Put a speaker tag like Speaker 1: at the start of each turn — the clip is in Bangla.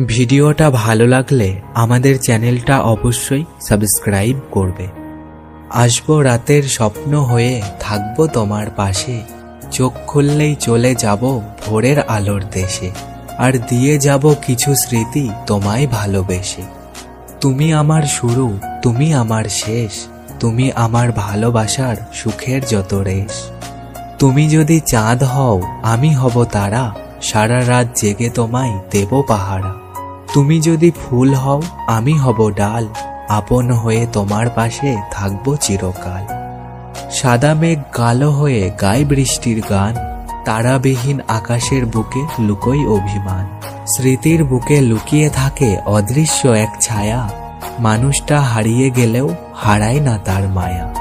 Speaker 1: ভিডিওটা ভালো লাগলে আমাদের চ্যানেলটা অবশ্যই সাবস্ক্রাইব করবে। আসবো রাতের স্বপ্ন হয়ে, থাকবো তোমার পাশে, চোখ খুললেই চলে যাব ভোরের আলোর দেশে, আর দিয়ে যাব কিছু স্মৃতি তোমায় ভালোবেসে। তুমি আমার শুরু, তুমি আমার শেষ, তুমি আমার ভালোবাসার সুখের যত রেশ। তুমি যদি চাঁদ হও আমি হব তারা, সারা রাত জেগে তোমায় দেব পাহারা। তুমি যদি ফুল হও আমি হব ডাল, আপন হয়ে তোমার পাশে থাকবো চিরকাল। সাদা মেঘ কালো হয়ে গায় বৃষ্টির গান, তারাবিহীন আকাশের বুকে লুকোই অভিমান। স্মৃতির বুকে লুকিয়ে থাকে অদৃশ্য এক ছায়া, মানুষটা হারিয়ে গেলেও হারায় না তার মায়া।